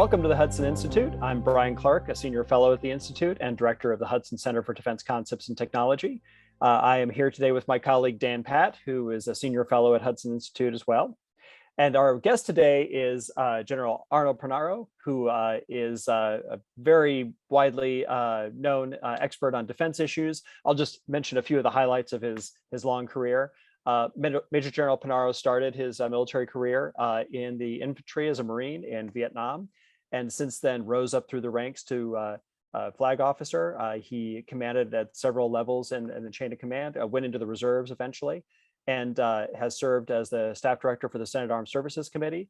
Welcome to the Hudson Institute. I'm Bryan Clark, a senior fellow at the Institute and director of the Hudson Center for Defense Concepts and Technology. I am here today with my colleague, Dan Patt, who is a senior fellow at Hudson Institute as well. And our guest today is General Arnold Punaro, who is a very widely known expert on defense issues. I'll just mention a few of the highlights of his long career. Major General Punaro started his military career in the infantry as a Marine in Vietnam, and since then rose up through the ranks to flag officer. He commanded at several levels in the chain of command, went into the reserves eventually, and has served as the staff director for the Senate Armed Services Committee.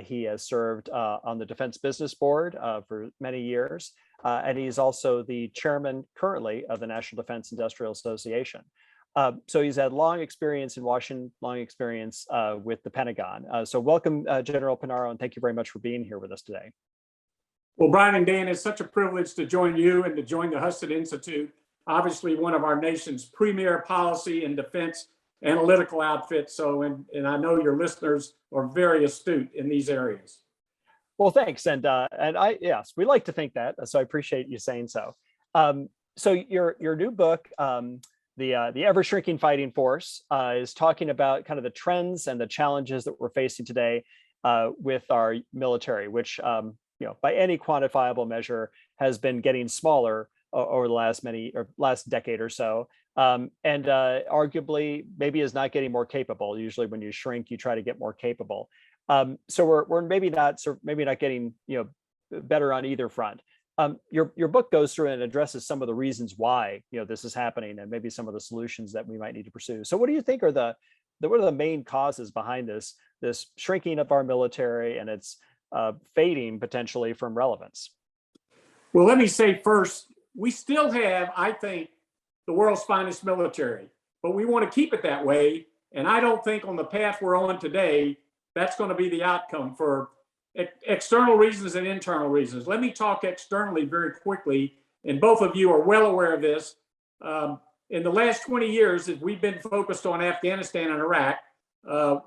He has served on the Defense Business Board for many years, and he's also the chairman currently of the National Defense Industrial Association. So he's had long experience in Washington, long experience with the Pentagon. So welcome, General Punaro, and thank you very much for being here with us today. Well, Bryan and Dan, it's such a privilege to join you and to join the Hudson Institute, obviously one of our nation's premier policy and defense analytical outfits. So, and I know your listeners are very astute in these areas. Well, thanks. And yes, we like to think that. So I appreciate you saying so. So your new book, the ever-shrinking fighting force, is talking about kind of the trends and the challenges that we're facing today with our military, which by any quantifiable measure has been getting smaller over the last decade or so, and arguably maybe is not getting more capable. Usually, when you shrink, you try to get more capable. So we're maybe not getting better on either front. Your book goes through and addresses some of the reasons why this is happening, and maybe some of the solutions that we might need to pursue. So, what do you think are what are the main causes behind this shrinking of our military and its fading potentially from relevance? Well, let me say first, we still have, I think, the world's finest military, but we want to keep it that way. And I don't think on the path we're on today, that's going to be the outcome for external reasons and internal reasons. Let me talk externally very quickly, and both of you are well aware of this. In the last 20 years, as we've been focused on Afghanistan and Iraq,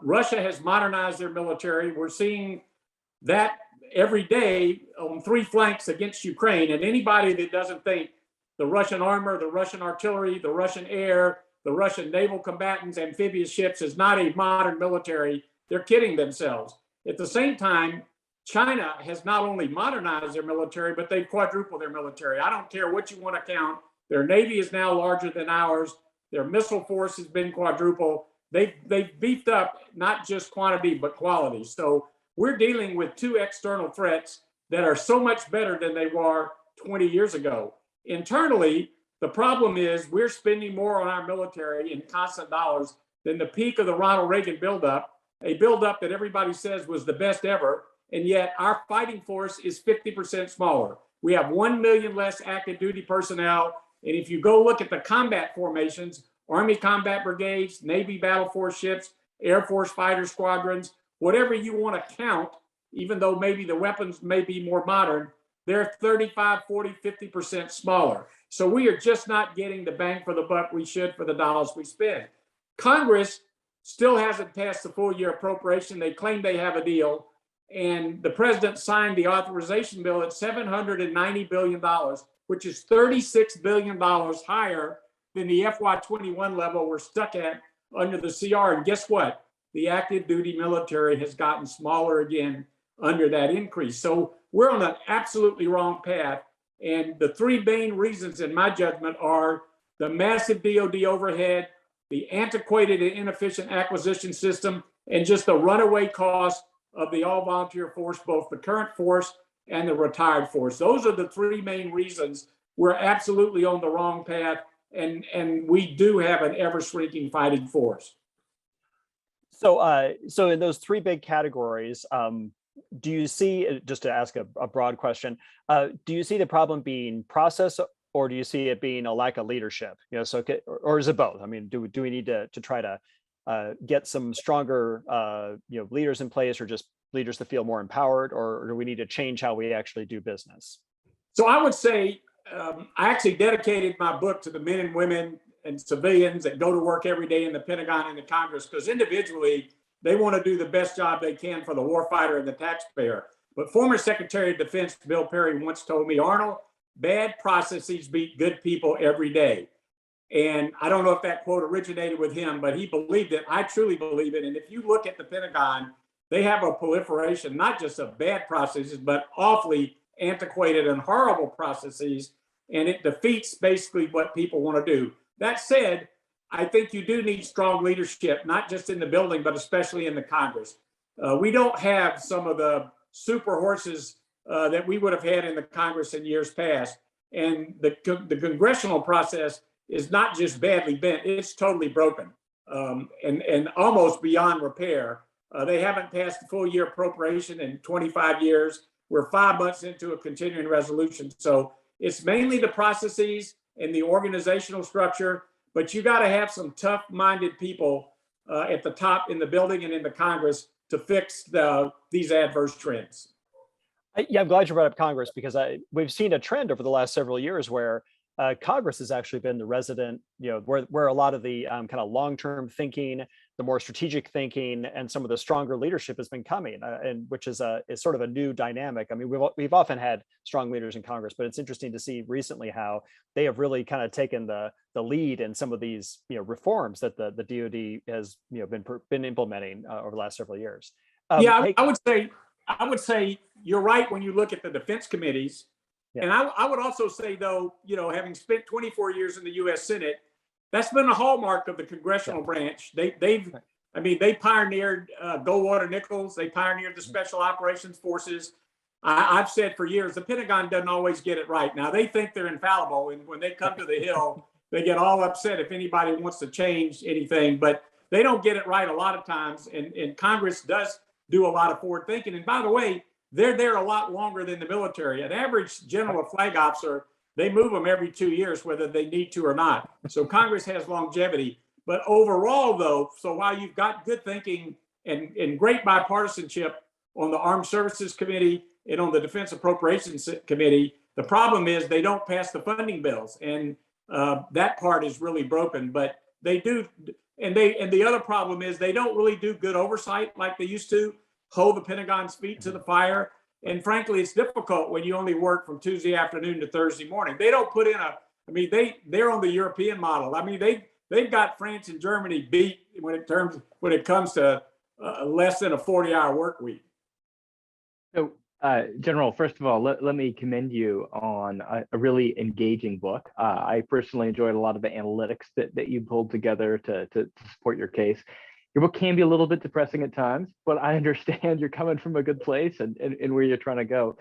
Russia has modernized their military. We're seeing that every day on three flanks against Ukraine. And anybody that doesn't think the Russian armor, the Russian artillery, the Russian air, the Russian naval combatants, amphibious ships is not a modern military, they're kidding themselves. At the same time, China has not only modernized their military, but they've quadrupled their military. I don't care what you want to count. Their Navy is now larger than ours. Their missile force has been quadrupled. They've beefed up not just quantity, but quality. So we're dealing with two external threats that are so much better than they were 20 years ago. Internally, the problem is we're spending more on our military in constant dollars than the peak of the Ronald Reagan buildup, a buildup that everybody says was the best ever. And yet our fighting force is 50% smaller. We have 1 million less active duty personnel. And if you go look at the combat formations, Army combat brigades, Navy battle force ships, Air Force fighter squadrons, whatever you want to count, even though maybe the weapons may be more modern, they're 35, 40, 50% smaller. So we are just not getting the bang for the buck we should for the dollars we spend. Congress still hasn't passed the full year appropriation. They claim they have a deal. And the president signed the authorization bill at $790 billion, which is $36 billion higher than the FY21 level we're stuck at under the CR. And guess what? The active duty military has gotten smaller again under that increase. So we're on an absolutely wrong path. And the three main reasons, in my judgment, are the massive DoD overhead, the antiquated and inefficient acquisition system, and just the runaway cost of the all-volunteer force, both the current force and the retired force. Those are the three main reasons we're absolutely on the wrong path, and we do have an ever-shrinking fighting force. So, so in those three big categories, do you see, just to ask a broad question, do you see the problem being process, or do you see it being a lack of leadership? So, or is it both? I mean, do we need to try to get some stronger, leaders in place, or just leaders that feel more empowered, or do we need to change how we actually do business? So I would say, I actually dedicated my book to the men and women and civilians that go to work every day in the Pentagon and the Congress, because individually they want to do the best job they can for the warfighter and the taxpayer. But former Secretary of Defense Bill Perry once told me, Arnold, bad processes beat good people every day. And I don't know if that quote originated with him, but he believed it. I truly believe it. And if you look at the Pentagon, they have a proliferation, not just of bad processes, but awfully antiquated and horrible processes. And it defeats basically what people want to do. That said, I think you do need strong leadership, not just in the building, but especially in the Congress. We don't have some of the super horses that we would have had in the Congress in years past. And the congressional process is not just badly bent, it's totally broken and almost beyond repair. They haven't passed a full year appropriation in 25 years. We're 5 months into a continuing resolution. So it's mainly the processes and the organizational structure, but you got to have some tough-minded people at the top in the building and in the Congress to fix these adverse trends. Yeah, I'm glad you brought up Congress, because we've seen a trend over the last several years where Congress has actually been the resident, where a lot of the kind of long-term thinking, the more strategic thinking, and some of the stronger leadership has been coming, and which is sort of a new dynamic. I mean, we've often had strong leaders in Congress, but it's interesting to see recently how they have really kind of taken the lead in some of these reforms that the DoD has been implementing over the last several years. I would say you're right when you look at the defense committees. Yeah. And I would also say, though, having spent 24 years in the U.S. Senate, that's been a hallmark of the congressional branch. They pioneered Goldwater Nichols. They pioneered the Special Operations Forces. I've said for years, the Pentagon doesn't always get it right. Now, they think they're infallible. And when they come to the Hill, they get all upset if anybody wants to change anything. But they don't get it right a lot of times. And Congress does do a lot of forward thinking. And by the way, they're there a lot longer than the military. An average general flag officer, they move them every 2 years, whether they need to or not. So Congress has longevity. But overall, though, so while you've got good thinking and great bipartisanship on the Armed Services Committee and on the Defense Appropriations Committee, the problem is they don't pass the funding bills. And that part is really broken. But they do. And the other problem is they don't really do good oversight like they used to. Hold the Pentagon's feet to the fire. And frankly, it's difficult when you only work from Tuesday afternoon to Thursday morning. They don't put in they're on the European model. I mean, they've got France and Germany beat when it comes to less than a 40-hour work week. So, General, first of all, let me commend you on a really engaging book. I personally enjoyed a lot of the analytics that you pulled together to support your case. Your book can be a little bit depressing at times, but I understand you're coming from a good place and where you're trying to go.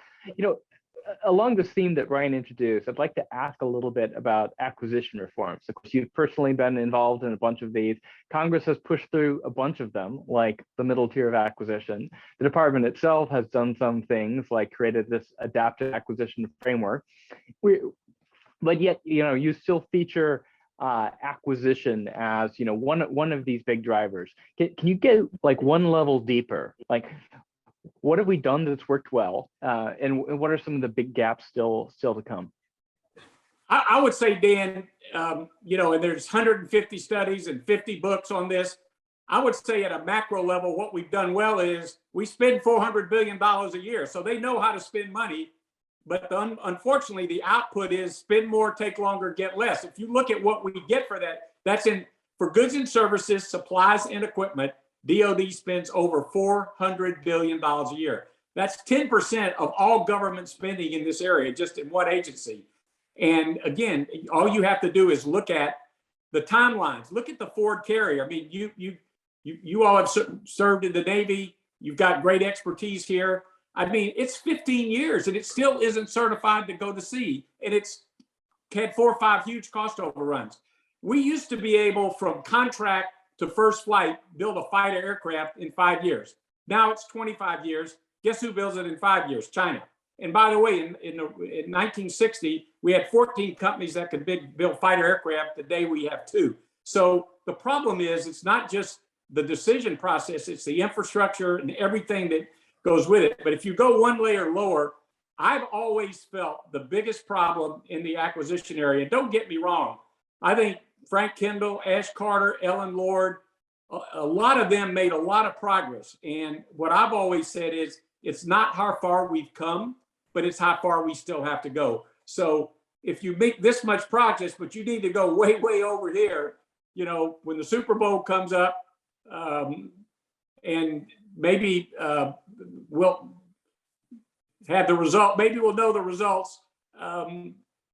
Along this theme that Bryan introduced, I'd like to ask a little bit about acquisition reforms. Of course, you've personally been involved in a bunch of these. Congress has pushed through a bunch of them, like the middle tier of acquisition. The department itself has done some things, like created this adaptive acquisition framework. But yet, you still feature acquisition as one of these big drivers. Can you get like one level deeper? Like, what have we done that's worked well, and what are some of the big gaps still to come? I would say, Dan, and there's 150 studies and 50 books on this. I would say at a macro level, what we've done well is we spend $400 billion a year, so they know how to spend money. But unfortunately, the output is spend more, take longer, get less. If you look at what we get for that, that's for goods and services, supplies and equipment, DoD spends over $400 billion a year. That's 10% of all government spending in this area, just in one agency. And again, all you have to do is look at the timelines. Look at the Ford carrier. I mean, you all have served in the Navy. You've got great expertise here. I mean, it's 15 years and it still isn't certified to go to sea. And it's had 4 or 5 huge cost overruns. We used to be able, from contract to first flight, build a fighter aircraft in 5 years. Now it's 25 years. Guess who builds it in 5 years? China. And by the way, in 1960, we had 14 companies that could build fighter aircraft. Today we have 2. So the problem is, it's not just the decision process, it's the infrastructure and everything that goes with it. But if you go one layer lower, I've always felt the biggest problem in the acquisition area, and don't get me wrong, I think Frank Kendall, Ash Carter, Ellen Lord, a lot of them made a lot of progress. And what I've always said is, It's not how far we've come, but it's how far we still have to go. So if you make this much progress, but you need to go way, way over here, you know, when the Super Bowl comes up, and maybe we'll have the result, maybe we'll know the results.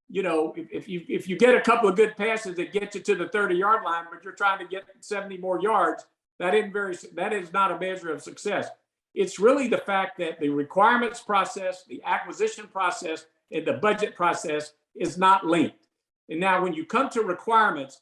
You know, if you get a couple of good passes that get you to the 30-yard line, but you're trying to get 70 more yards, that is not a measure of success. It's really the fact that the requirements process, the acquisition process, and the budget process is not linked. And now when you come to requirements,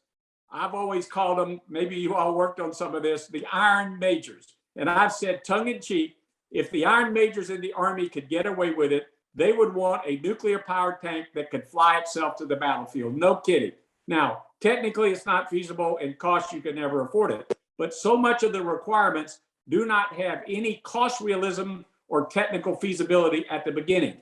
I've always called them, maybe you all worked on some of this, the iron majors. And I've said tongue in cheek, if the iron majors in the Army could get away with it, they would want a nuclear powered tank that could fly itself to the battlefield. No kidding. Now, technically it's not feasible and cost, you can never afford it. But so much of the requirements do not have any cost realism or technical feasibility at the beginning.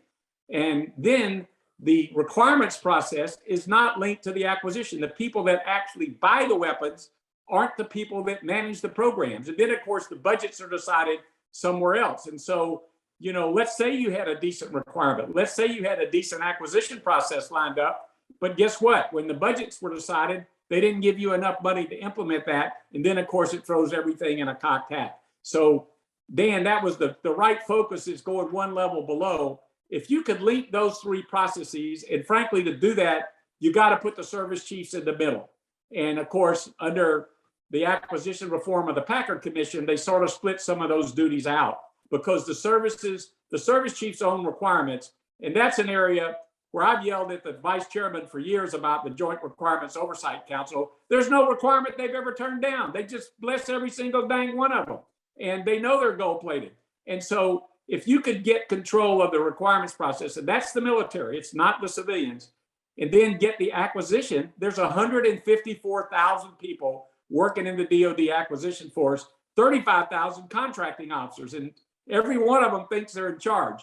And then the requirements process is not linked to the acquisition. The people that actually buy the weapons aren't the people that manage the programs. And then of course the budgets are decided somewhere else. And so, you know, let's say you had a decent requirement. Let's say you had a decent acquisition process lined up, but guess what? When the budgets were decided, they didn't give you enough money to implement that. And then of course it throws everything in a cocked hat. So Dan, that was the right focus, is going one level below. If you could link those three processes, and frankly, to do that, you got to put the service chiefs in the middle. And of course, under the acquisition reform of the Packard Commission, they sort of split some of those duties out, because the service chiefs own requirements. And that's an area where I've yelled at the vice chairman for years about the Joint Requirements Oversight Council. There's no requirement they've ever turned down. They just bless every single dang one of them. And they know they're gold plated. And so if you could get control of the requirements process, and that's the military, it's not the civilians, and then get the acquisition, there's 154,000 people working in the DoD acquisition force, 35,000 contracting officers, and every one of them thinks they're in charge.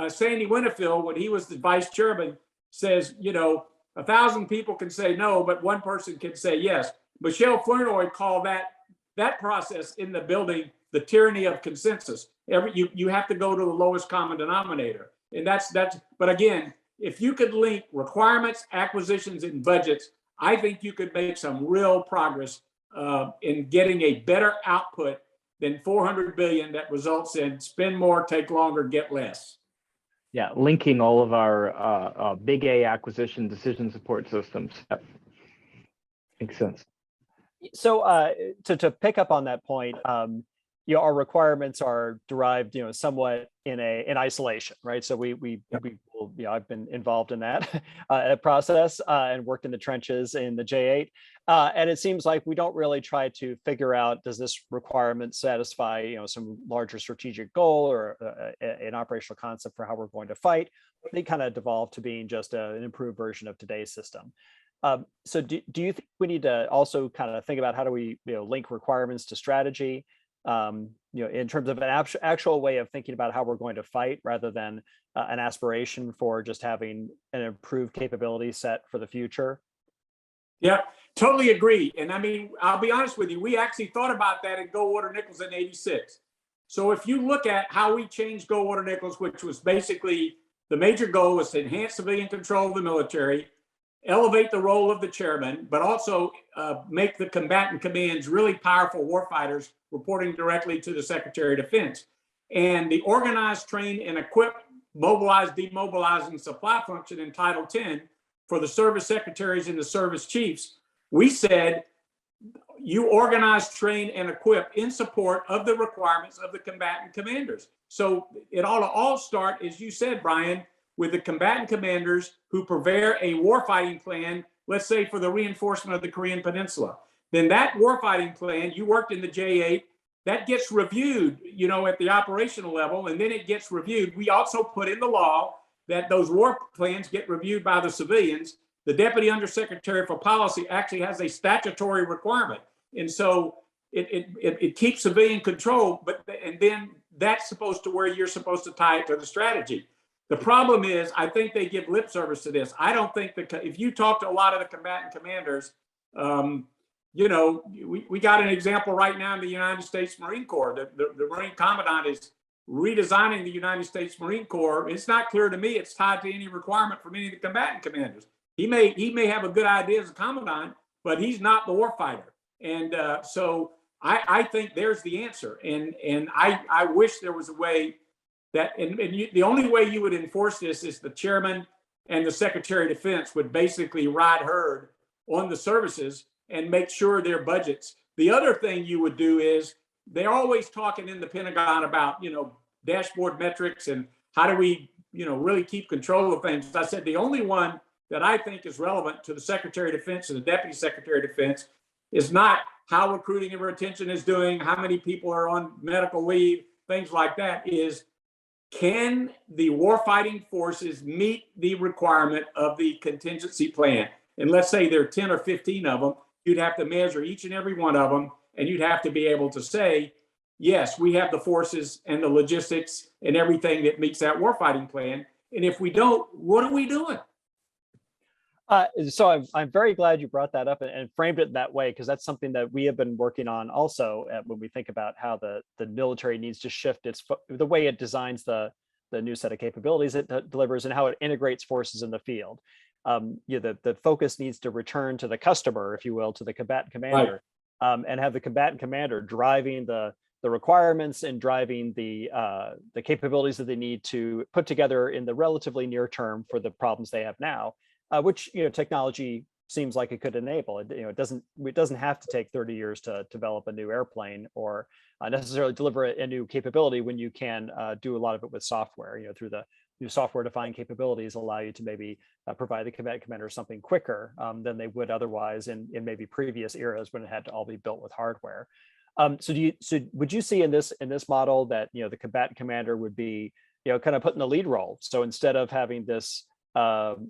Sandy Winterfield, when he was the vice chairman, says, you know, 1,000 people can say no, but one person can say yes. Michelle Flournoy called that process in the building the tyranny of consensus. You have to go to the lowest common denominator. And that's, but again, if you could link requirements, acquisitions, and budgets, I think you could make some real progress in getting a better output than 400 billion that results in spend more, take longer, get less. Yeah, linking all of our big A acquisition decision support systems. Yep. Makes sense. So to pick up on that point, you know, our requirements are derived, you know, somewhat in isolation, right? So we will, you know, I've been involved in that process and worked in the trenches in the J8, and it seems like we don't really try to figure out, does this requirement satisfy, you know, some larger strategic goal or an operational concept for how we're going to fight? They kind of devolve to being just an improved version of today's system. So do you think we need to also kind of think about how do we, you know, link requirements to strategy? You know, in terms of an actual way of thinking about how we're going to fight, rather than an aspiration for just having an improved capability set for the future? Yeah, totally agree. And I mean, I'll be honest with you, we actually thought about that at Goldwater Nichols in '86. So if you look at how we changed Goldwater Nichols, which was basically the major goal was to enhance civilian control of the military, elevate the role of the chairman, but also make the combatant commands really powerful warfighters reporting directly to the Secretary of Defense. And the organize, train, and equip, mobilize, demobilize, and supply function in Title 10 for the service secretaries and the service chiefs, we said, you organize, train, and equip in support of the requirements of the combatant commanders. So it ought to all start, as you said, Bryan, with the combatant commanders who prepare a warfighting plan, let's say for the reinforcement of the Korean Peninsula. Then that warfighting plan, you worked in the J8, that gets reviewed, you know, at the operational level, and then it gets reviewed. We also put in the law that those war plans get reviewed by the civilians. The Deputy Undersecretary for Policy actually has a statutory requirement. And so it keeps civilian control, and then that's supposed to where you're supposed to tie it to the strategy. The problem is, I think they give lip service to this. I don't think that if you talk to a lot of the combatant commanders, you know, we got an example right now in the United States Marine Corps. The Marine Commandant is redesigning the United States Marine Corps, it's not clear to me it's tied to any requirement from any of the combatant commanders. He may have a good idea as a commandant, but he's not the warfighter. And so I think there's the answer. And I wish there was a way that, the only way you would enforce this is the chairman and the Secretary of Defense would basically ride herd on the services and make sure their budgets. The other thing you would do is they're always talking in the Pentagon about, dashboard metrics and how do we, really keep control of things. I said the only one that I think is relevant to the Secretary of Defense and the Deputy Secretary of Defense is not how recruiting and retention is doing, how many people are on medical leave, things like that, is can the warfighting forces meet the requirement of the contingency plan? And let's say there are 10 or 15 of them, you'd have to measure each and every one of them, and you'd have to be able to say, yes, we have the forces and the logistics and everything that meets that warfighting plan. And if we don't, what are we doing? So I'm very glad you brought that up and framed it that way, because that's something that we have been working on also when we think about how the military needs to shift the way it designs the new set of capabilities it delivers and how it integrates forces in the field. The focus needs to return to the customer, if you will, to the combatant commander, right. And have the combatant commander driving the requirements and driving the capabilities that they need to put together in the relatively near term for the problems they have now. Which technology seems like it could enable. It doesn't have to take 30 years to develop a new airplane or necessarily deliver a new capability when you can do a lot of it with software. Through the new software-defined capabilities allow you to maybe provide the combatant commander something quicker than they would otherwise in maybe previous eras when it had to all be built with hardware. So would you see in this model that the combatant commander would be kind of put in the lead role? So instead of having this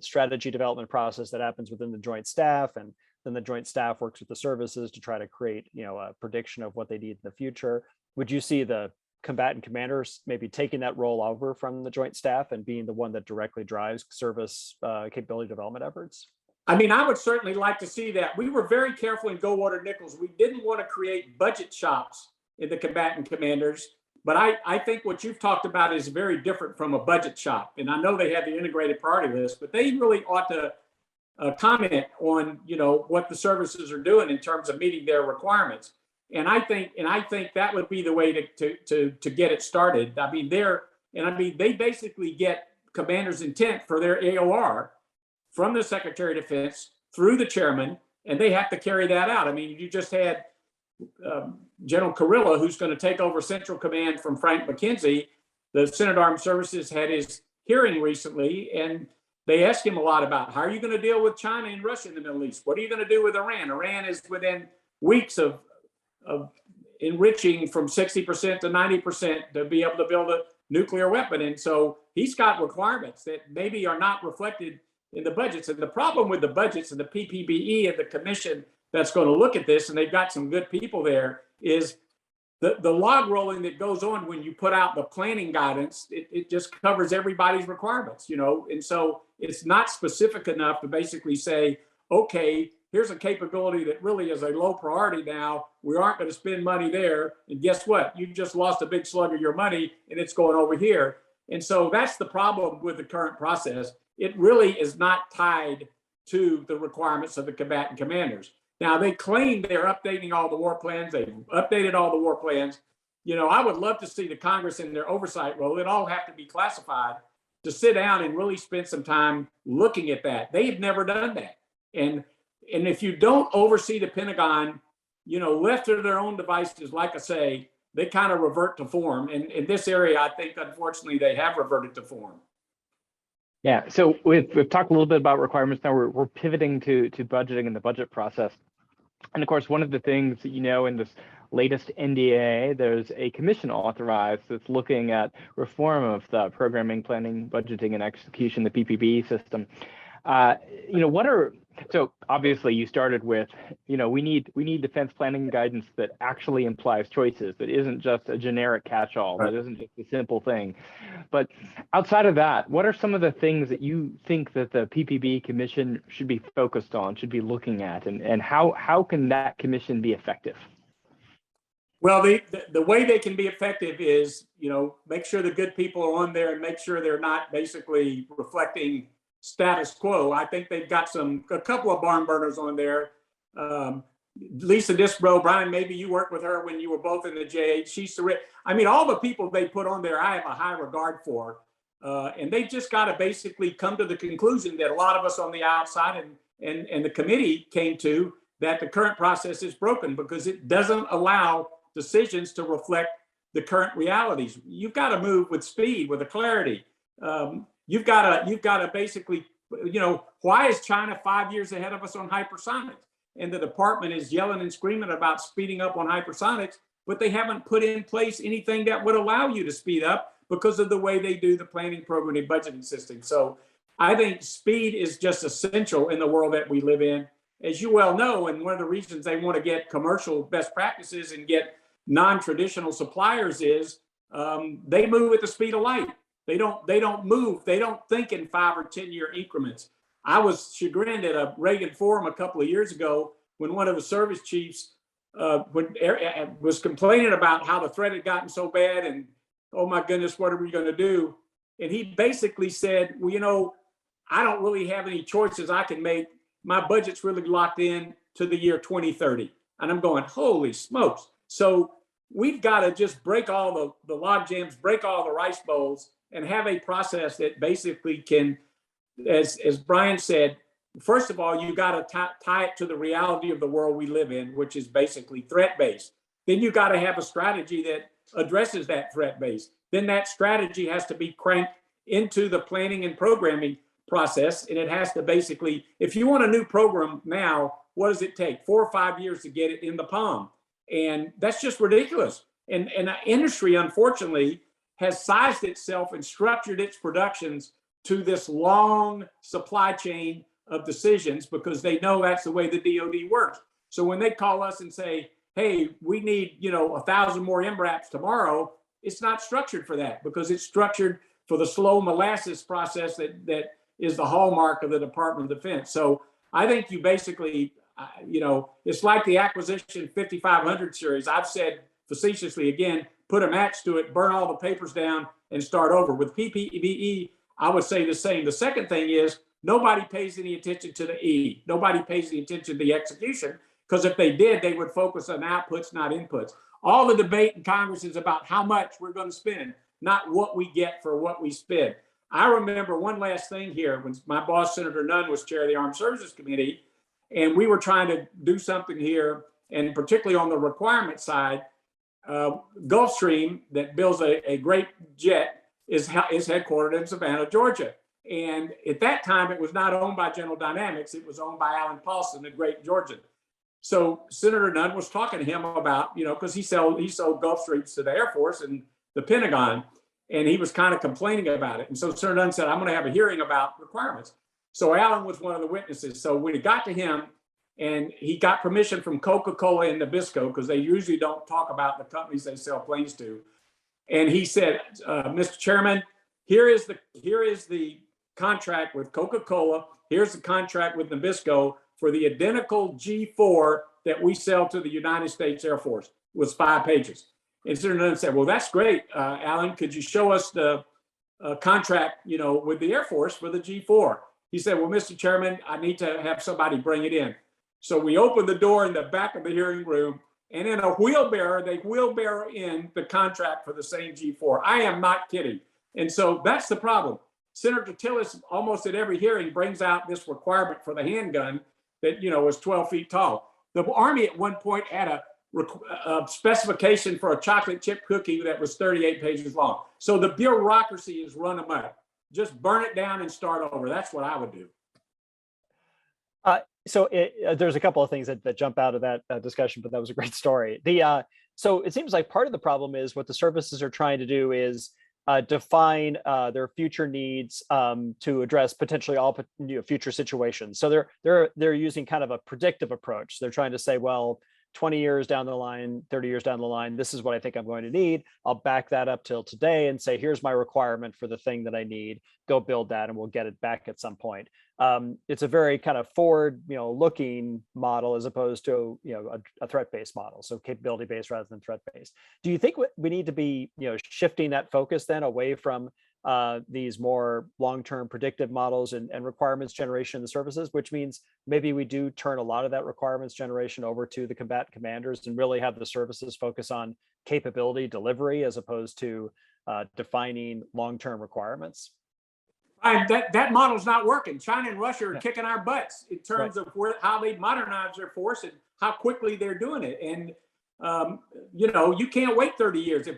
strategy development process that happens within the joint staff, and then the joint staff works with the services to try to create a prediction of what they need in the future, would you see the combatant commanders maybe taking that role over from the joint staff and being the one that directly drives service capability development efforts? I mean, I would certainly like to see that. We were very careful in Goldwater Nichols. We didn't want to create budget shops in the combatant commanders. But I think what you've talked about is very different from a budget shop. And I know they have the integrated priority list, but they really ought to comment on, what the services are doing in terms of meeting their requirements. And I think that would be the way to get it started. I mean, they basically get commander's intent for their AOR from the Secretary of Defense through the chairman, and they have to carry that out. I mean, you just had General Carrillo, who's going to take over Central Command from Frank McKenzie. The Senate Armed Services had his hearing recently, and they asked him a lot about how are you going to deal with China and Russia in the Middle East? What are you going to do with Iran? Iran is within weeks of enriching from 60% to 90% to be able to build a nuclear weapon. And so he's got requirements that maybe are not reflected in the budgets. And the problem with the budgets and the PPBE and the commission that's going to look at this, and they've got some good people there, is the log rolling that goes on when you put out the planning guidance. It just covers everybody's requirements, and so it's not specific enough to basically say, okay, here's a capability that really is a low priority now. We aren't going to spend money there. And guess what? You just lost a big slug of your money and it's going over here. And so that's the problem with the current process. It really is not tied to the requirements of the combatant commanders. Now, they claim they're updating all the war plans. They've updated all the war plans. I would love to see the Congress in their oversight role. It all have to be classified to sit down and really spend some time looking at that. They have never done that. And if you don't oversee the Pentagon, left to their own devices, like I say, they kind of revert to form. And in this area, I think, unfortunately, they have reverted to form. Yeah, so we've talked a little bit about requirements. Now we're pivoting to budgeting and the budget process. And of course, one of the things that in this latest NDA, there's a commission authorized that's looking at reform of the programming, planning, budgeting, and execution, the PPB system. So obviously you started with, we need defense planning guidance that actually implies choices, that isn't just a generic catch-all, that isn't just a simple thing. But outside of that, what are some of the things that you think that the PPB commission should be focused on, should be looking at, and how can that commission be effective? Well, the way they can be effective is, make sure the good people are on there and make sure they're not basically reflecting status quo. I think they've got a couple of barn burners on there. Lisa Disbro, Bryan, maybe you worked with her when you were both in the JH. She's terrific. I mean, all the people they put on there, I have a high regard for. And they've just got to basically come to the conclusion that a lot of us on the outside and the committee came to, that the current process is broken because it doesn't allow decisions to reflect the current realities. You've got to move with speed, with a clarity. You've got to basically, why is China 5 years ahead of us on hypersonics? And the department is yelling and screaming about speeding up on hypersonics, but they haven't put in place anything that would allow you to speed up because of the way they do the planning, programming, budgeting system. So I think speed is just essential in the world that we live in. As you well know, and one of the reasons they want to get commercial best practices and get non-traditional suppliers is they move at the speed of light. They don't move. They don't think in 5 or 10 year increments. I was chagrined at a Reagan forum a couple of years ago when one of the service chiefs was complaining about how the threat had gotten so bad and, oh my goodness, what are we going to do? And he basically said, well, I don't really have any choices I can make. My budget's really locked in to the year 2030. And I'm going, holy smokes. So we've got to just break all the log jams, break all the rice bowls, and have a process that basically can, as Bryan said, first of all, you got to tie it to the reality of the world we live in, which is basically threat-based. Then you got to have a strategy that addresses that threat base. Then that strategy has to be cranked into the planning and programming process. And it has to basically, if you want a new program now, what does it take? 4 or 5 years to get it in the palm. And that's just ridiculous. And the industry, unfortunately, has sized itself and structured its productions to this long supply chain of decisions because they know that's the way the DoD works. So when they call us and say, hey, we need 1,000 more MRAPs tomorrow, it's not structured for that because it's structured for the slow molasses process that is the hallmark of the Department of Defense. So I think you basically, it's like the acquisition 5500 series. I've said facetiously, again, put a match to it, burn all the papers down and start over. With PPBE, I would say the same. The second thing is nobody pays any attention to the E. Nobody pays any attention to the execution. Because if they did, they would focus on outputs, not inputs. All the debate in Congress is about how much we're going to spend, not what we get for what we spend. I remember one last thing here when my boss, Senator Nunn, was chair of the Armed Services Committee, and we were trying to do something here, and particularly on the requirement side, Gulfstream, that builds a great jet, is headquartered in Savannah, Georgia. And at that time, it was not owned by General Dynamics. It was owned by Alan Paulson, the great Georgian. So Senator Nunn was talking to him about, because he sold Gulfstreams to the Air Force and the Pentagon, and he was kind of complaining about it. And so Senator Nunn said, I'm going to have a hearing about requirements. So Alan was one of the witnesses. So when it got to him, and he got permission from Coca-Cola and Nabisco, because they usually don't talk about the companies they sell planes to. And he said, Mr. Chairman, here is the contract with Coca-Cola. Here's the contract with Nabisco for the identical G4 that we sell to the United States Air Force. It was 5 pages. And Senator Nunn said, well, that's great, Alan. Could you show us the contract, with the Air Force for the G4? He said, well, Mr. Chairman, I need to have somebody bring it in. So we opened the door in the back of the hearing room, and in a wheelbarrow, they wheelbarrow in the contract for the same G4. I am not kidding. And so that's the problem. Senator Tillis, almost at every hearing, brings out this requirement for the handgun that, was 12 feet tall. The Army at one point had a specification for a chocolate chip cookie that was 38 pages long. So the bureaucracy is run amok. Just burn it down and start over. That's what I would do. So there's a couple of things that jump out of that discussion, but that was a great story. So it seems like part of the problem is what the services are trying to do is define their future needs to address potentially all future situations. So they're using kind of a predictive approach. They're trying to say, well, 20 years down the line, 30 years down the line, this is what I think I'm going to need. I'll back that up till today and say, here's my requirement for the thing that I need. Go build that and we'll get it back at some point. It's a very kind of forward, looking model as opposed to, a threat-based model. So capability-based rather than threat-based. Do you think we need to be, shifting that focus then away from these more long-term predictive models and requirements generation in the services, which means maybe we do turn a lot of that requirements generation over to the combatant commanders and really have the services focus on capability delivery as opposed to defining long-term requirements? That model's not working. China and Russia are kicking our butts in terms of how they modernize their force and how quickly they're doing it. And you can't wait 30 years.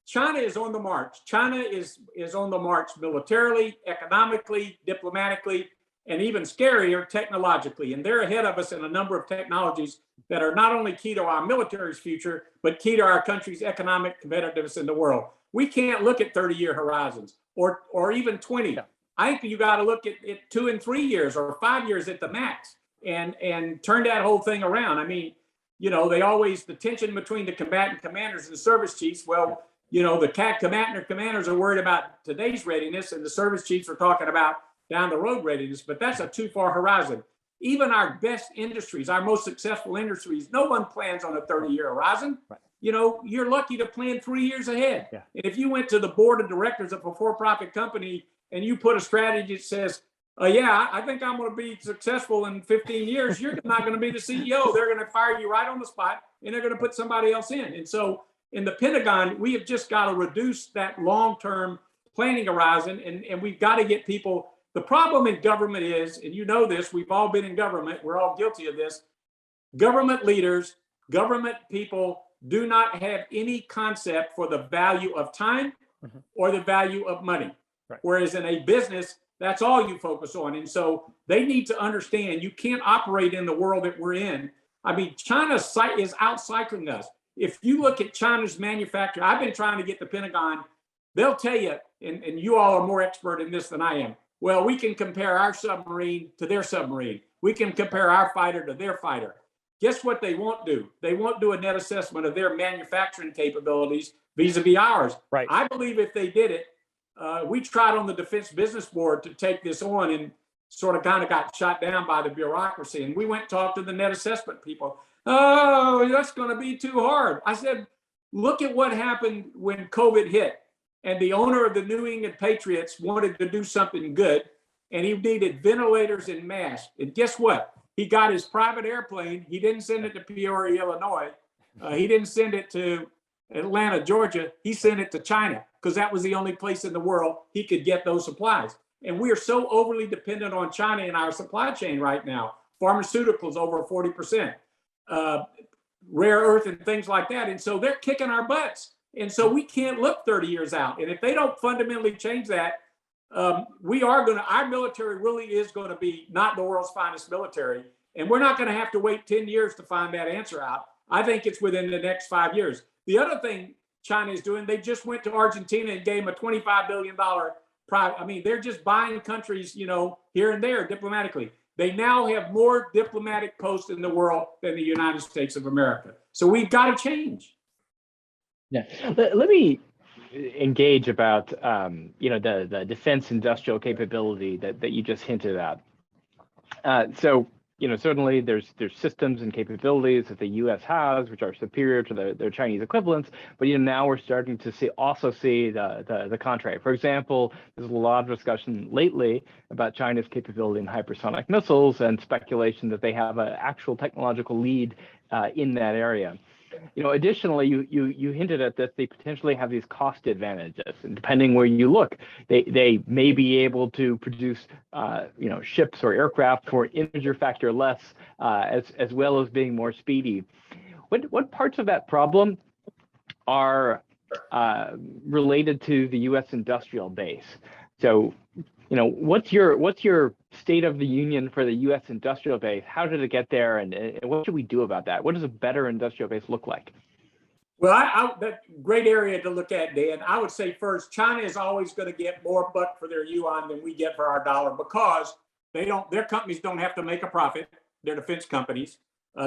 China is on the march. China is on the march militarily, economically, diplomatically, and even scarier, technologically. And they're ahead of us in a number of technologies that are not only key to our military's future, but key to our country's economic competitiveness in the world. We can't look at 30-year horizons or even 20. Yeah. I think you got to look at 2 and 3 years or 5 years at the max and turn that whole thing around. I mean, the tension between the combatant commanders and the service chiefs, well, the combatant commanders are worried about today's readiness and the service chiefs are talking about down the road readiness, but that's a too far horizon. Even our best industries, our most successful industries, no one plans on a 30-year horizon. Right. You're lucky to plan 3 years ahead. Yeah. And if you went to the board of directors of a for-profit company and you put a strategy that says, I think I'm going to be successful in 15 years, you're not going to be the CEO. They're going to fire you right on the spot and they're going to put somebody else in. And so in the Pentagon, we have just got to reduce that long-term planning horizon, and we've got to get people. The problem in government is, and this, we've all been in government, we're all guilty of this, government leaders, government people do not have any concept for the value of time or the value of money. Right. Whereas in a business, that's all you focus on. And so they need to understand you can't operate in the world that we're in. I mean, China is outcycling us. If you look at China's manufacturing, I've been trying to get the Pentagon, they'll tell you, and you all are more expert in this than I am. Well, we can compare our submarine to their submarine. We can compare our fighter to their fighter. Guess what they won't do? They won't do a net assessment of their manufacturing capabilities vis-a-vis ours. Right. I believe if they did it, we tried on the Defense Business Board to take this on and sort of kind of got shot down by the bureaucracy. And we went and talked to the net assessment people. Oh, that's going to be too hard. I said, look at what happened when COVID hit and the owner of the New England Patriots wanted to do something good and he needed ventilators and masks. And guess what? He got his private airplane. He didn't send it to Peoria, Illinois. He didn't send it to Atlanta, Georgia. He sent it to China because that was the only place in the world he could get those supplies. And we are so overly dependent on China in our supply chain right now. Pharmaceuticals over 40%. Rare earth and things like that. And so they're kicking our butts. And so we can't look 30 years out. And if they don't fundamentally change that, our military really is going to be not the world's finest military. And we're not going to have to wait 10 years to find that answer out. I think it's within the next 5 years. The other thing China is doing, they just went to Argentina and gave them a $25 billion they're just buying countries, here and there diplomatically. They now have more diplomatic posts in the world than the United States of America. So we've got to change. Yeah. Let me engage about, the defense industrial capability that you just hinted at. Certainly there's systems and capabilities that the U.S. has, which are superior to their Chinese equivalents. But now we're starting to see the contrary. For example, there's a lot of discussion lately about China's capability in hypersonic missiles and speculation that they have an actual technological lead in that area. Additionally, you hinted at this, they potentially have these cost advantages, and depending where you look, they may be able to produce, ships or aircraft for an integer factor less, as well as being more speedy. What parts of that problem are related to the U.S. industrial base? So, what's your state of the union for the U.S. industrial base? How did it get there, and what should we do about that? What does a better industrial base look like? Well, that's a great area to look at, Dan. I would say first, China is always going to get more buck for their yuan than we get for our dollar because their companies don't have to make a profit. They're defense companies.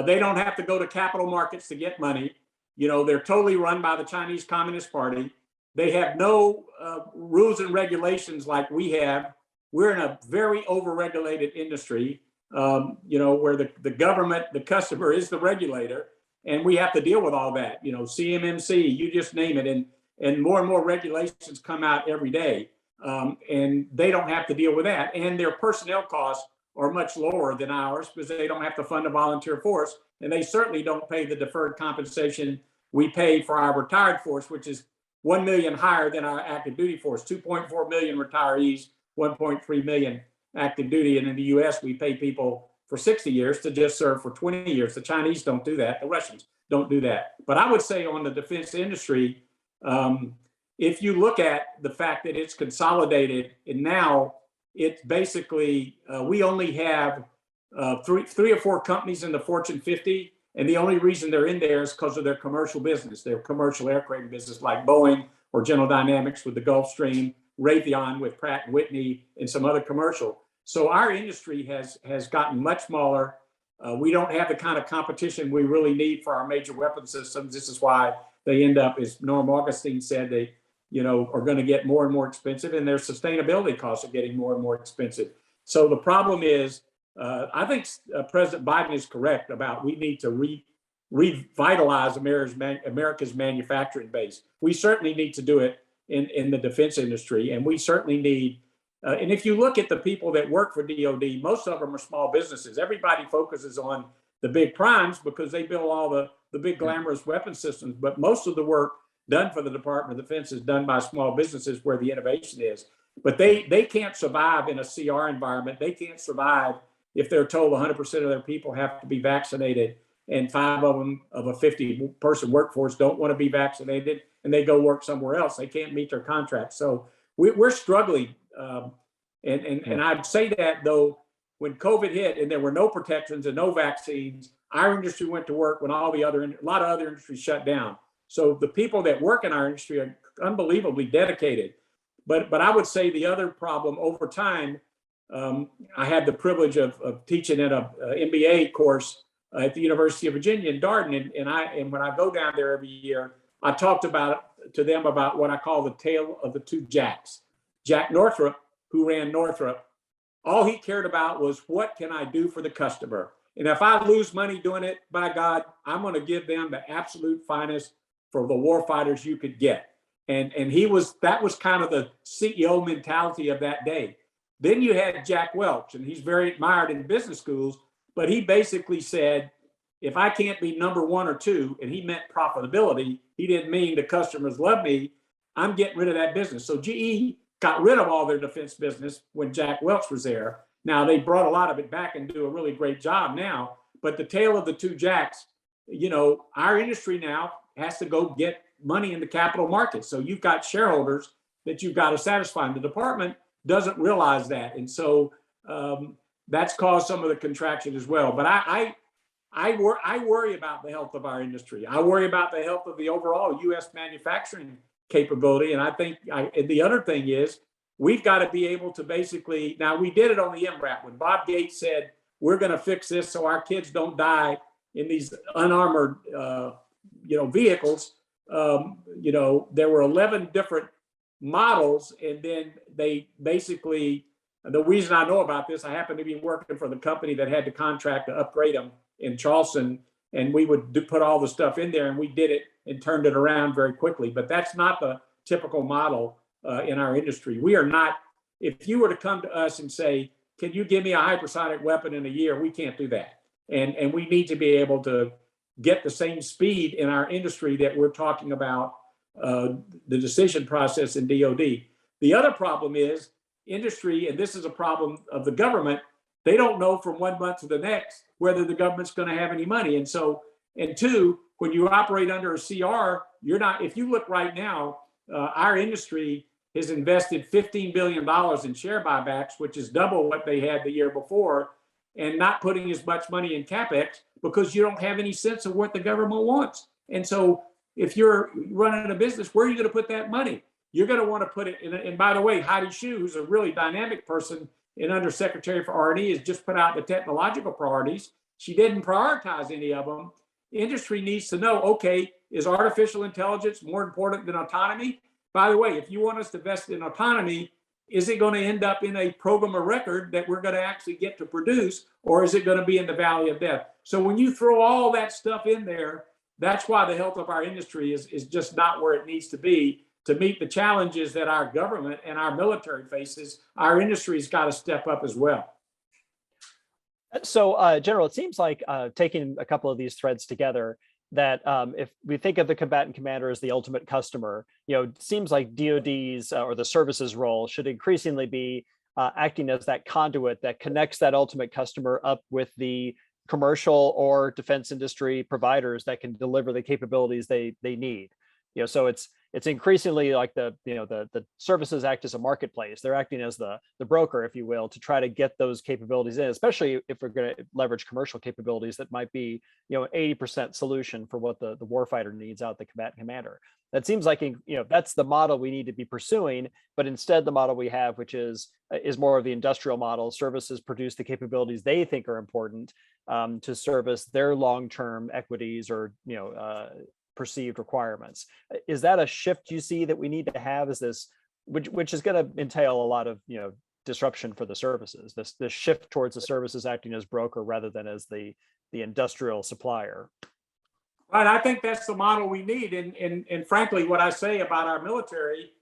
They don't have to go to capital markets to get money. They're totally run by the Chinese Communist Party. They have no rules and regulations like we have. We're in a very overregulated industry, where the government, the customer is the regulator, and we have to deal with all that. CMMC, you just name it, and more regulations come out every day, and they don't have to deal with that. And their personnel costs are much lower than ours because they don't have to fund a volunteer force, and they certainly don't pay the deferred compensation we pay for our retired force, which is 1 million higher than our active duty force. 2.4 million retirees, 1.3 million active duty. And in the US, we pay people for 60 years to just serve for 20 years. The Chinese don't do that. The Russians don't do that. But I would say on the defense industry, if you look at the fact that it's consolidated, and now it's basically, we only have three or four companies in the Fortune 50. And the only reason they're in there is because of their commercial business, their commercial aircraft business, like Boeing or General Dynamics with the Gulfstream, Raytheon with Pratt and Whitney, and some other commercial. So our industry has gotten much smaller. We don't have the kind of competition we really need for our major weapon systems. This is why they end up, as Norm Augustine said, they are going to get more and more expensive, and their sustainability costs are getting more and more expensive. So the problem is, I think President Biden is correct about we need to revitalize America's manufacturing base. We certainly need to do it in the defense industry, and we certainly need, and if you look at the people that work for DOD, most of them are small businesses. Everybody focuses on the big primes because they build all the big glamorous weapon systems, but most of the work done for the Department of Defense is done by small businesses where the innovation is. But they can't survive in a CR environment. They can't survive if they're told 100% of their people have to be vaccinated, and 5 of them of a 50-person workforce don't want to be vaccinated, and they go work somewhere else. They can't meet their contracts. So we're struggling. And I'd say that, though, when COVID hit and there were no protections and no vaccines, our industry went to work when a lot of other industries shut down. So the people that work in our industry are unbelievably dedicated. But I would say the other problem over time, I had the privilege of teaching at a MBA course at the University of Virginia in Darden, and when I go down there every year, I talked to them about what I call the tale of the two Jacks. Jack Northrop, who ran Northrop, all he cared about was, what can I do for the customer? And if I lose money doing it, by God, I'm going to give them the absolute finest for the warfighters you could get. And that was kind of the CEO mentality of that day. Then you had Jack Welch, and he's very admired in business schools, but he basically said, if I can't be number 1 or 2, and he meant profitability, he didn't mean the customers love me, I'm getting rid of that business. So GE got rid of all their defense business when Jack Welch was there. Now they brought a lot of it back and do a really great job now, but the tale of the two Jacks, our industry now has to go get money in the capital markets. So you've got shareholders that you've got to satisfy, and the department doesn't realize that. And so that's caused some of the contraction as well. But I worry about the health of our industry. I worry about the health of the overall U.S. manufacturing capability. And I think the other thing is, we've got to be able to basically, now we did it on the MRAP when Bob Gates said, we're going to fix this so our kids don't die in these unarmored vehicles. There were 11 different models, and then they basically, the reason I know about this, I happened to be working for the company that had the contract to upgrade them in Charleston, and we would put all the stuff in there, and we did it and turned it around very quickly. But that's not the typical model in our industry. We are not, if you were to come to us and say, can you give me a hypersonic weapon in a year? We can't do that. And we need to be able to get the same speed in our industry that we're talking about the decision process in DOD. The other problem is industry, and this is a problem of the government, they don't know from 1 month to the next whether the government's going to have any money. And so, and two, when you operate under a CR, you're not, if you look right now, our industry has invested $15 billion in share buybacks, which is double what they had the year before, and not putting as much money in CapEx because you don't have any sense of what the government wants. And so if you're running a business, where are you going to put that money? You're going to want to put it in, and by the way, Heidi Shue, who's a really dynamic person and Undersecretary for R&D, has just put out the technological priorities. She didn't prioritize any of them. Industry needs to know, okay, is artificial intelligence more important than autonomy? By the way, if you want us to invest in autonomy, is it going to end up in a program of record that we're going to actually get to produce, or is it going to be in the valley of death? So when you throw all that stuff in there, that's why the health of our industry is just not where it needs to be to meet the challenges that our government and our military faces. Our industry's got to step up as well. So, General, it seems like taking a couple of these threads together, that if we think of the combatant commander as the ultimate customer, it seems like DoD's or the services role should increasingly be acting as that conduit that connects that ultimate customer up with the commercial or defense industry providers that can deliver the capabilities they need. So it's increasingly like the services act as a marketplace. They're acting as the broker, if you will, to try to get those capabilities in, especially if we're going to leverage commercial capabilities that might be, 80% solution for what the warfighter needs out the combatant commander. That seems like, that's the model we need to be pursuing, but instead the model we have, which is more of the industrial model. Services produce the capabilities they think are important to service their long-term equities or, perceived requirements. Is that a shift you see that we need to have? Is this, which is going to entail a lot of disruption for the services? This shift towards the services acting as broker rather than as the industrial supplier. Right, I think that's the model we need. And frankly, what I say about our military,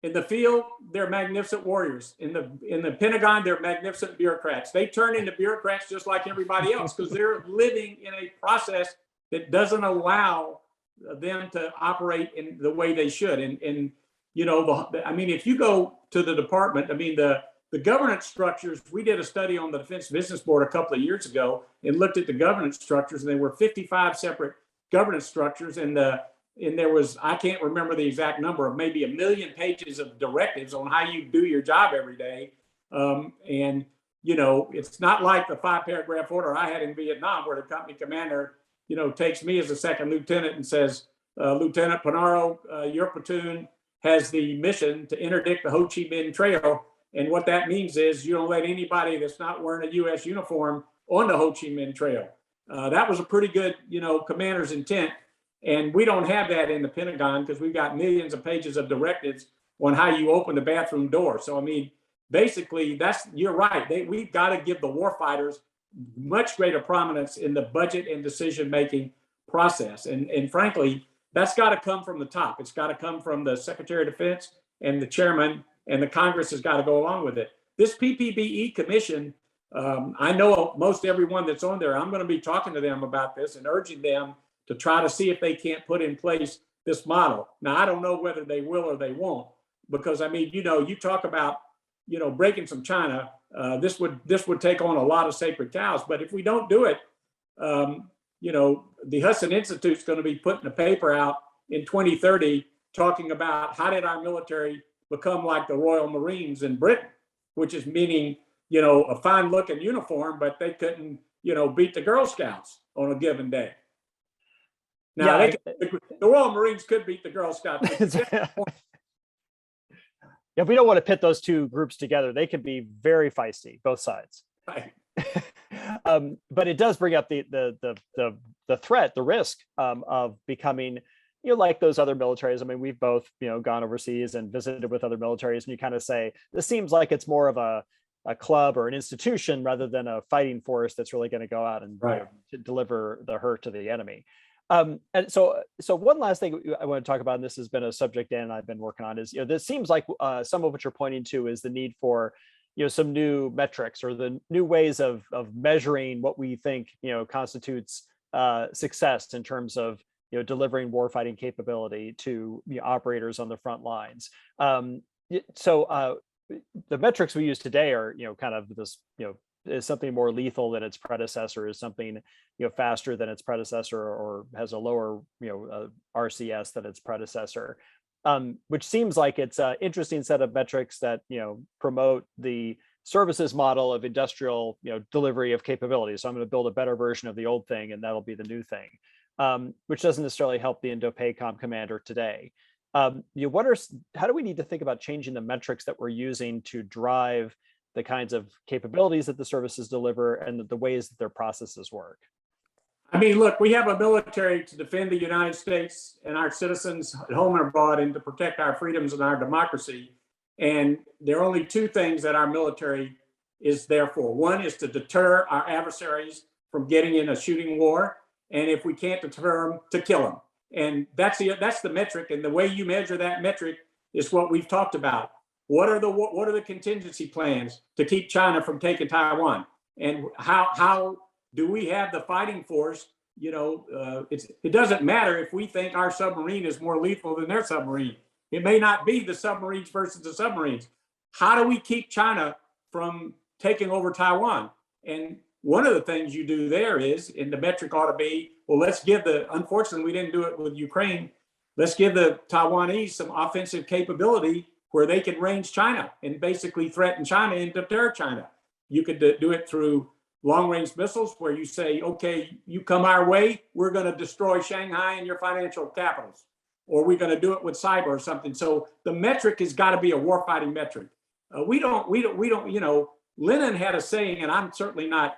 in the field, they're magnificent warriors. In the Pentagon, they're magnificent bureaucrats. They turn into bureaucrats just like everybody else because they're living in a process that doesn't allow them to operate in the way they should. And if you go to the department, the governance structures, we did a study on the Defense Business Board a couple of years ago and looked at the governance structures, and there were 55 separate governance structures, and there was, I can't remember the exact number, of maybe 1 million pages of directives on how you do your job every day. It's not like the 5-paragraph order I had in Vietnam where the company commander takes me as a second lieutenant and says, Lieutenant Punaro, your platoon has the mission to interdict the Ho Chi Minh Trail. And what that means is you don't let anybody that's not wearing a U.S. uniform on the Ho Chi Minh Trail. That was a pretty good, commander's intent. And we don't have that in the Pentagon because we've got millions of pages of directives on how you open the bathroom door. So, basically, you're right. We've got to give the warfighters much greater prominence in the budget and decision-making process. And frankly, that's got to come from the top. It's got to come from the Secretary of Defense and the chairman, and the Congress has got to go along with it. This PPBE commission, I know most everyone that's on there, I'm going to be talking to them about this and urging them to try to see if they can't put in place this model. Now, I don't know whether they will or they won't, because you talk about, breaking some China, this would take on a lot of sacred cows. But if we don't do it, the Hudson Institute is going to be putting a paper out in 2030 talking about how did our military become like the Royal Marines in Britain, which is meaning, a fine looking uniform, but they couldn't, beat the Girl Scouts on a given day. Now, the Royal Marines could beat the Girl Scouts. Yeah, we don't want to pit those two groups together. They can be very feisty, both sides. Right. But it does bring up the threat, the risk of becoming, like those other militaries. We've both, gone overseas and visited with other militaries, and you kind of say, this seems like it's more of a club or an institution rather than a fighting force that's really going to go out and to deliver the hurt to the enemy. And so one last thing I want to talk about, and this has been a subject Dan and I've been working on, is, this seems like some of what you're pointing to is the need for, some new metrics or the new ways of measuring what we think, constitutes success in terms of, delivering warfighting capability to operators on the front lines. So the metrics we use today are, kind of this, is something more lethal than its predecessor, is something faster than its predecessor, or has a lower RCS than its predecessor, which seems like it's an interesting set of metrics that promote the services model of industrial delivery of capabilities. So I'm going to build a better version of the old thing, and that'll be the new thing, which doesn't necessarily help the Indo-PACOM commander today. How do we need to think about changing the metrics that we're using to drive the kinds of capabilities that the services deliver and the ways that their processes work? I mean, look, we have a military to defend the United States and our citizens at home and abroad and to protect our freedoms and our democracy. And there are only two things that our military is there for. One is to deter our adversaries from getting in a shooting war. And if we can't deter them, to kill them. And that's the metric. And the way you measure that metric is what we've talked about. What are the contingency plans to keep China from taking Taiwan? And how do we have the fighting force? You know, it doesn't matter if we think our submarine is more lethal than their submarine. It may not be the submarines versus the submarines. How do we keep China from taking over Taiwan? And one of the things you do there is, and the metric ought to be, well, unfortunately, we didn't do it with Ukraine. Let's give the Taiwanese some offensive capability where they can range China and basically threaten China and deter China. You could do it through long-range missiles where you say, okay, you come our way, we're going to destroy Shanghai and your financial capitals. Or we're going to do it with cyber or something. So the metric has got to be a warfighting metric. We don't, you know, Lenin had a saying, and I'm certainly not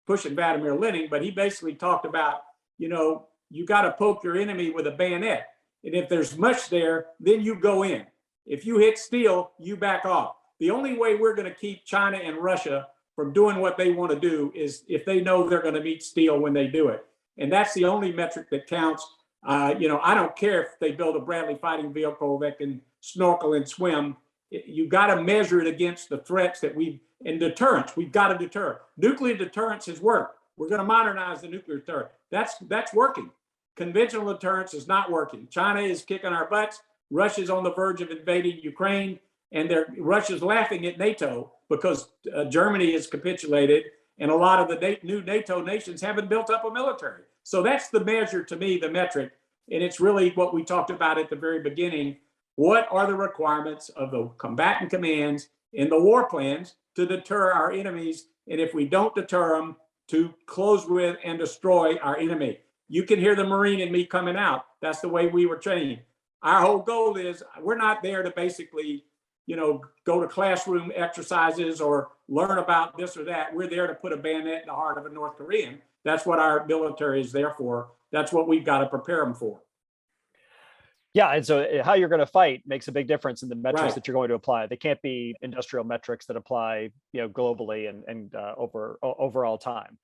pushing Vladimir Lenin, but he basically talked about, you know, you got to poke your enemy with a bayonet. And if there's much there, then you go in. If you hit steel, you back off. The only way we're going to keep China and Russia from doing what they want to do is if they know they're going to meet steel when they do it. And that's the only metric that counts. You know, I don't care if they build a Bradley fighting vehicle that can snorkel and swim. You got to measure it against the threats that and deterrence. We've got to deter. Nuclear deterrence has worked. We're going to modernize the nuclear deterrent. That's working. Conventional deterrence is not working. China is kicking our butts. Russia's on the verge of invading Ukraine, and Russia's laughing at NATO because Germany has capitulated, and a lot of the new NATO nations haven't built up a military. So that's the measure to me, the metric, and it's really what we talked about at the very beginning. What are the requirements of the combatant commands in the war plans to deter our enemies? And if we don't deter them, to close with and destroy our enemy. You can hear the Marine in me coming out. That's the way we were trained. Our whole goal is we're not there to basically, you know, go to classroom exercises or learn about this or that. We're there to put a bayonet in the heart of a North Korean. That's what our military is there for. That's what we've got to prepare them for. Yeah, and so how you're going to fight makes a big difference in the metrics Right. that you're going to apply. They can't be industrial metrics that apply, you know, globally and over overall time.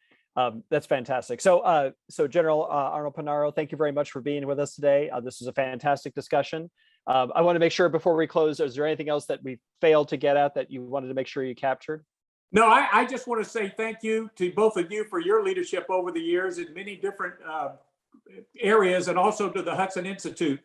That's fantastic. So, General Arnold Punaro, thank you very much for being with us today. This was a fantastic discussion. I want to make sure before we close, is there anything else that we failed to get at that you wanted to make sure you captured? No, I just want to say thank you to both of you for your leadership over the years in many different areas, and also to the Hudson Institute.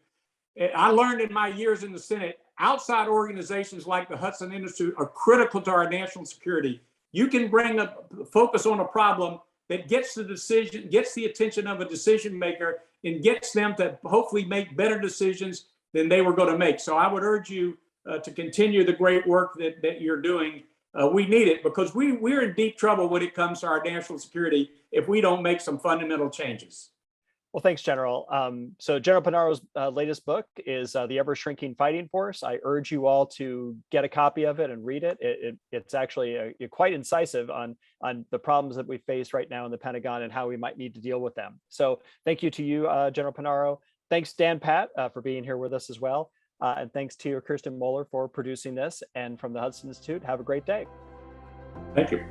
I learned in my years in the Senate, outside organizations like the Hudson Institute are critical to our national security. You can bring a focus on a problem that gets the attention of a decision maker and gets them to hopefully make better decisions than they were going to make. So I would urge you to continue the great work that you're doing. We need it because we're in deep trouble when it comes to our national security if we don't make some fundamental changes. Well, thanks, General. So General Punaro's latest book is The Ever-Shrinking Fighting Force. I urge you all to get a copy of it and read it. It's actually quite incisive on the problems that we face right now in the Pentagon and how we might need to deal with them. So thank you to you, General Punaro. Thanks, Dan Patt, for being here with us as well. And thanks to Kirsten Moeller for producing this. And from the Hudson Institute, have a great day. Thank you.